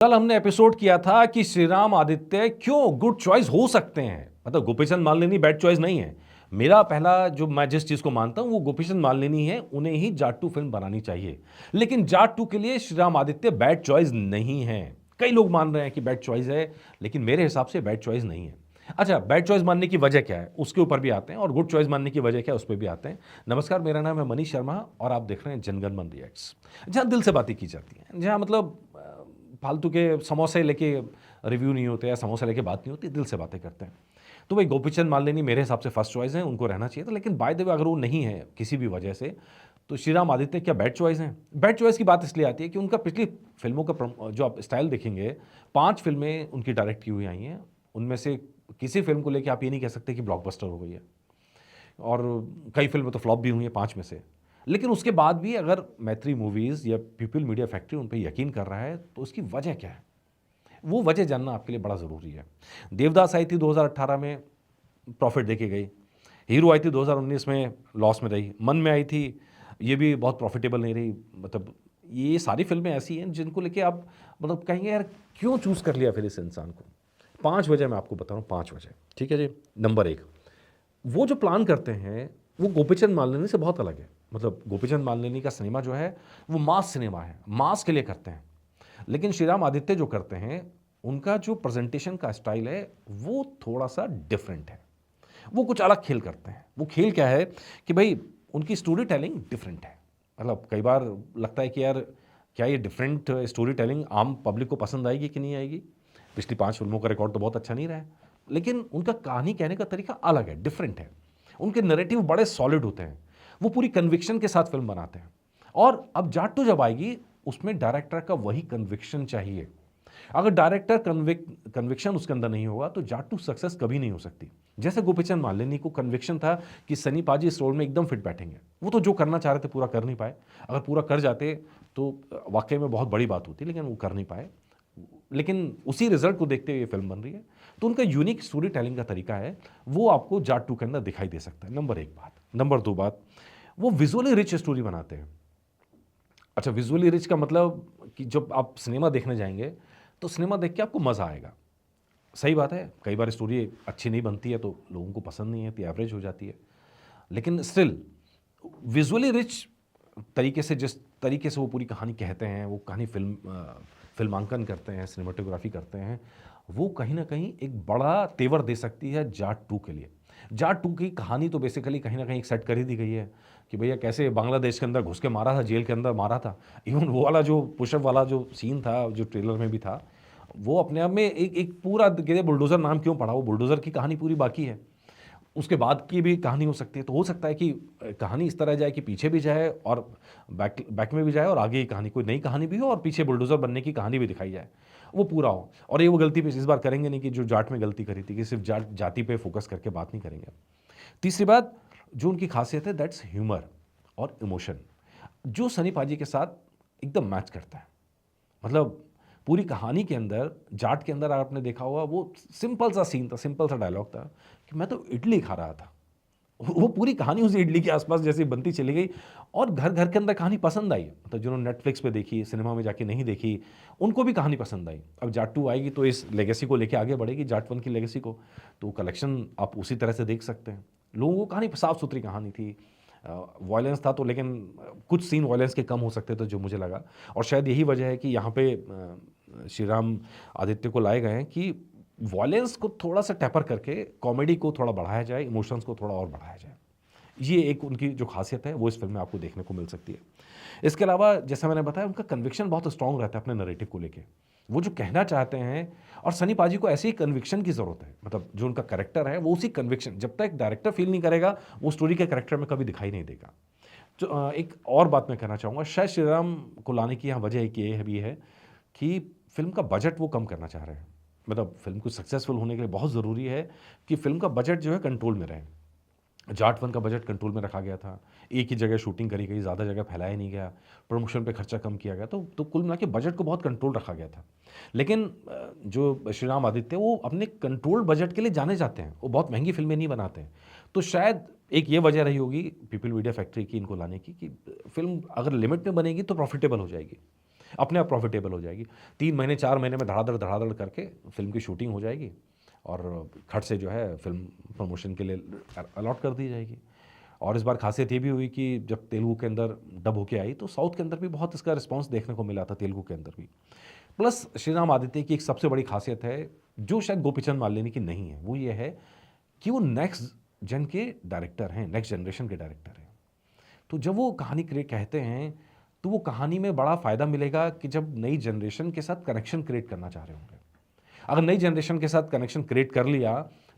कल हमने एपिसोड किया था कि श्रीराम आदित्य क्यों गुड चॉइस हो सकते हैं। मतलब गोपीचंद मालिनी बैड चॉइस नहीं है। मेरा पहला जो मैं जिस चीज को मानता हूं वो गोपीचंद मालिनी है, उन्हें ही जाट 2 फिल्म बनानी चाहिए। लेकिन जाट 2 के लिए श्रीराम आदित्य बैड चॉइस नहीं है। कई लोग मान रहे हैं कि बैड चॉइस है, लेकिन मेरे हिसाब से बैड चॉइस नहीं है। अच्छा, बैड चॉइस मानने की वजह क्या है उसके ऊपर भी आते हैं, और गुड चॉइस मानने की वजह क्या है उस पर भी आते हैं। नमस्कार, मेरा नाम है मनीष शर्मा और आप देख रहे हैं जनगण मन रिएक्ट्स, जहां दिल से बातें की जाती हैं, जहां मतलब फालतू के समोसे लेके रिव्यू नहीं होते या समोसे लेके बात नहीं होती, दिल से बातें करते हैं। तो भाई गोपीचंद मालिनी मेरे हिसाब से फर्स्ट चॉइस है, उनको रहना चाहिए था। लेकिन बाय द वे अगर वो नहीं है किसी भी वजह से, तो श्रीराम आदित्य क्या बैड चॉइस हैं? बैड चॉइस की बात इसलिए आती है कि उनका पिछली फिल्मों का जो आप स्टाइल देखेंगे, 5 फिल्में उनकी डायरेक्ट की हुई आई हैं, उनमें से किसी फिल्म को लेके आप ये नहीं कह सकते कि ब्लॉकबस्टर हो गई है। और कई फिल्में तो फ्लॉप भी हुई हैं 5 में से। लेकिन उसके बाद भी अगर मैत्री मूवीज़ या पीपल मीडिया फैक्ट्री उन पे यकीन कर रहा है, तो उसकी वजह क्या है? वो वजह जानना आपके लिए बड़ा ज़रूरी है। देवदास आई थी 2018 में, प्रॉफिट देके गई। हीरो आई थी 2019 में, लॉस में रही। मन में आई थी, ये भी बहुत प्रॉफिटेबल नहीं रही। मतलब ये सारी फिल्में ऐसी हैं जिनको लेके आप मतलब कहेंगे यार क्यों चूज़ कर लिया फिर इस इंसान को। 5 वजह मैं आपको बता रहा हूँ, 5 वजह। ठीक है जी। नंबर 1, वो जो प्लान करते हैं वो गोपीचंद मालिनी से बहुत अलग है। मतलब गोपीचंद मालिनी का सिनेमा जो है वो मास सिनेमा है, मास के लिए करते हैं। लेकिन श्रीराम आदित्य जो करते हैं, उनका जो प्रेजेंटेशन का स्टाइल है वो थोड़ा सा डिफरेंट है। वो कुछ अलग खेल करते हैं। वो खेल क्या है कि भाई उनकी स्टोरी टेलिंग डिफरेंट है। मतलब कई बार लगता है कि यार क्या ये डिफरेंट स्टोरी टेलिंग आम पब्लिक को पसंद आएगी कि नहीं आएगी। पिछली 5 फिल्मों का रिकॉर्ड तो बहुत अच्छा नहीं रहा है, लेकिन उनका कहानी कहने का तरीका अलग है, डिफरेंट है। उनके नैरेटिव बड़े सॉलिड होते हैं, वो पूरी कन्विक्शन के साथ फिल्म बनाते हैं। और अब जाट टू जब आएगी, उसमें डायरेक्टर का वही कन्विक्शन चाहिए। अगर डायरेक्टर कन्विक्शन उसके अंदर नहीं होगा तो जाट टू सक्सेस कभी नहीं हो सकती। जैसे गोपीचंद मालिनी को कन्विक्शन था कि सनी पाजी इस रोल में एकदम फिट बैठेंगे, वो तो जो करना चाह रहे थे पूरा कर नहीं पाए। अगर पूरा कर जाते तो वाकई में बहुत बड़ी बात होती, लेकिन वो कर नहीं पाए। लेकिन उसी रिजल्ट को देखते हुए ये फिल्म बन रही है। तो उनका यूनिक स्टोरी टेलिंग का तरीका है, वो आपको जाट 2 के अंदर दिखाई दे सकता है। नंबर 1 बात। नंबर 2 बात, वो विजुअली रिच स्टोरी बनाते हैं। अच्छा, विजुअली रिच का मतलब कि जब आप सिनेमा देखने जाएंगे तो सिनेमा देख के आपको मज़ा आएगा। सही बात है, कई बार स्टोरी अच्छी नहीं बनती है तो लोगों को पसंद नहीं आती, एवरेज हो जाती है। लेकिन स्टिल विजुअली रिच तरीके से, जिस तरीके से वो पूरी कहानी कहते हैं, वो कहानी फिल्मांकन करते हैं, सिनेमाटोग्राफी करते हैं, वो कहीं न कहीं एक बड़ा तेवर दे सकती है जाट 2 के लिए। जाट 2 की कहानी तो बेसिकली कहीं न कहीं एक सेट कर ही दी गई है कि भैया कैसे बांग्लादेश के अंदर घुस के मारा था, जेल के अंदर मारा था। इवन वो वाला जो पुशअप वाला जो सीन था, जो ट्रेलर में भी था, वो अपने आप में एक एक पूरा कहते बुलडोज़र नाम क्यों पड़ा, वो बुलडोज़र की कहानी पूरी बाकी है। उसके बाद की भी कहानी हो सकती है। तो हो सकता है कि कहानी इस तरह जाए कि पीछे भी जाए और बैक बैक में भी जाए, और आगे की कहानी कोई नई कहानी भी हो, और पीछे बुलडोज़र बनने की कहानी भी दिखाई जाए, वो पूरा हो। और ये वो गलती भी इस बार करेंगे नहीं कि जो जाट में गलती करी थी कि सिर्फ जाति पे फोकस करके बात नहीं करेंगे। तीसरी बात, जो उनकी खासियत है दैट्स ह्यूमर और इमोशन, जो सनी पाजी के साथ एकदम मैच करता है। मतलब पूरी कहानी के अंदर, जाट के अंदर आपने देखा होगा, वो सिंपल सा सीन था, सिंपल सा डायलॉग था कि मैं तो इडली खा रहा था। वो पूरी कहानी उस इडली के आसपास जैसे बनती चली गई, और घर घर के अंदर कहानी पसंद आई। मतलब जिन्होंने नेटफ्लिक्स पे देखी, सिनेमा में जाके नहीं देखी, उनको भी कहानी पसंद आई। अब जाट 2 आएगी तो इस लेगेसी को लेके आगे बढ़ेगी, जाट 1 की लेगेसी को, तो कलेक्शन आप उसी तरह से देख सकते हैं। लोगों को कहानी साफ सुथरी कहानी थी। वायलेंस था तो, लेकिन कुछ सीन वायलेंस के कम हो सकते थे जो मुझे लगा। और शायद यही वजह है कि यहाँ पे श्रीराम आदित्य को लाए गए हैं कि वॉयलेंस को थोड़ा सा टेपर करके कॉमेडी को थोड़ा बढ़ाया जाए, इमोशंस को थोड़ा और बढ़ाया जाए। ये एक उनकी जो खासियत है वो इस फिल्म में आपको देखने को मिल सकती है। इसके अलावा जैसा मैंने बताया, उनका कन्विक्शन बहुत स्ट्रांग रहता है अपने नैरेटिव को लेके। वो जो कहना चाहते हैं, और सनी पाजी को ऐसे ही कन्विक्शन की ज़रूरत है। मतलब जो उनका कैरेक्टर है वो उसी कन्विक्शन, जब तक डायरेक्टर फील नहीं करेगा वो स्टोरी के कैरेक्टर में कभी दिखाई नहीं देगा। जो एक और बात मैं कहना चाहूँगा, शायद श्रीराम को लाने की यहाँ वजह एक ये भी है कि फिल्म का बजट वो कम करना चाह रहे हैं। मतलब फिल्म को सक्सेसफुल होने के लिए बहुत ज़रूरी है कि फिल्म का बजट जो है कंट्रोल में रहे। जाट 1 का बजट कंट्रोल में रखा गया था, एक ही जगह शूटिंग करी गई, ज़्यादा जगह फैलाया नहीं गया, प्रमोशन पे खर्चा कम किया गया, तो कुल मिला के बजट को बहुत कंट्रोल रखा गया था। लेकिन जो श्रीराम आदित्य, वो अपने कंट्रोल बजट के लिए जाने जाते हैं, वो बहुत महंगी फिल्में नहीं बनाते हैं। तो शायद एक ये वजह रही होगी पीपल मीडिया फैक्ट्री की इनको लाने की कि फिल्म अगर लिमिट में बनेगी तो प्रॉफिटेबल हो जाएगी। अपने आप प्रॉफिटेबल हो जाएगी। 3 महीने 4 महीने में धड़ाधड़ करके फिल्म की शूटिंग हो जाएगी और खट से जो है फिल्म प्रमोशन के लिए अलॉट कर दी जाएगी। और इस बार खासियत ये भी हुई कि जब तेलुगु के अंदर डब होके आई तो साउथ के अंदर भी बहुत इसका रिस्पांस देखने को मिला था, तेलुगु के अंदर भी। प्लस श्रीराम आदित्य की एक सबसे बड़ी खासियत है जो शायद गोपीचंद मालिनी की नहीं है, वो ये है कि वो नेक्स्ट जन के डायरेक्टर हैं, नेक्स्ट जनरेशन के डायरेक्टर हैं। तो जब वो कहानी क्रिएट कहते हैं तो वो कहानी में बड़ा फ़ायदा मिलेगा कि जब नई जनरेशन के साथ कनेक्शन क्रिएट करना चाह रहे होंगे। अगर नई जनरेशन के साथ कनेक्शन क्रिएट कर लिया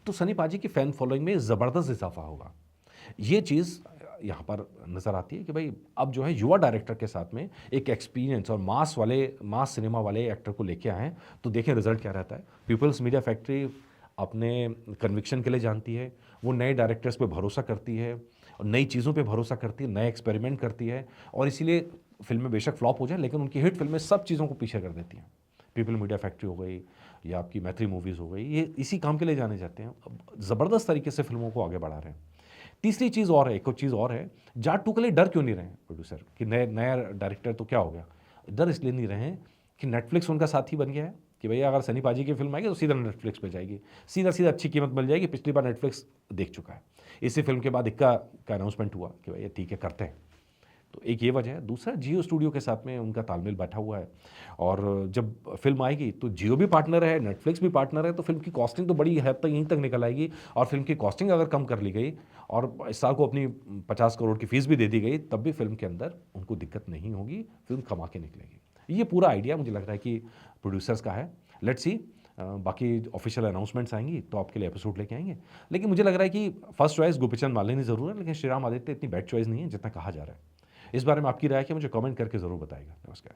तो सनी पाजी की फ़ैन फॉलोइंग में ज़बरदस्त इजाफा होगा। ये चीज़ यहाँ पर नज़र आती है कि भाई अब जो है युवा डायरेक्टर के साथ में एक एक्सपीरियंस और मास सिनेमा वाले एक्टर को लेके आए हैं, तो देखें रिजल्ट क्या रहता है। पीपल्स मीडिया फैक्ट्री अपने कन्विक्शन के लिए जानती है, वो नए डायरेक्टर्स पे भरोसा करती है और नई चीज़ों पे भरोसा करती है, नए एक्सपेरिमेंट करती है और इसीलिए फिल्में बेशक फ्लॉप हो जाए लेकिन उनकी हिट फिल्में सब चीज़ों को पीछे कर देती हैं। पीपल मीडिया फैक्ट्री हो गई या आपकी मैत्री मूवीज़ हो गई, ये इसी काम के लिए जाने जाते हैं। अब ज़बरदस्त तरीके से फिल्मों को आगे बढ़ा रहे हैं। तीसरी चीज़ और है, एक और चीज़ और है, जाट 2 के लिए डर क्यों नहीं रहे हैं प्रोड्यूसर कि नया डायरेक्टर तो क्या हो गया? डर इसलिए नहीं रहे हैं कि नेटफ्लिक्स उनका साथी बन गया है कि भैया अगर सनी पाजी की फिल्म आएगी तो सीधा नेटफ्लिक्स पे जाएगी, सीधा अच्छी कीमत मिल जाएगी। पिछली बार नेटफ्लिक्स देख चुका है। इसी फिल्म के बाद इक्का का अनाउंसमेंट हुआ कि भैया ठीक है करते हैं। तो एक ये वजह है। दूसरा जियो स्टूडियो के साथ में उनका तालमेल बैठा हुआ है और जब फिल्म आएगी तो जियो भी पार्टनर है, नेटफ्लिक्स भी पार्टनर है, तो फिल्म की कॉस्टिंग तो बड़ी हद तक यहीं तक निकल आएगी। और फिल्म की कॉस्टिंग अगर कम कर ली गई और इस साल को अपनी 50 करोड़ की फीस भी दे दी गई तब भी फिल्म के अंदर उनको दिक्कत नहीं होगी, फिल्म कमा के निकलेगी। ये पूरा आइडिया मुझे लग रहा है कि प्रोड्यूसर्स का है। लेट्स सी बाकी ऑफिशियल अनाउंसमेंट्स आएंगी तो आपके लिए एपिसोड लेके आएंगे। लेकिन मुझे लग रहा है कि फर्स्ट चॉइस गोपीचंद मालिनी ज़रूर है, लेकिन श्रीराम आदित्य इतनी बैड चॉइस नहीं है जितना कहा जा रहा है। इस बारे में आपकी राय क्या, मुझे कमेंट करके ज़रूर बताइएगा। नमस्कार।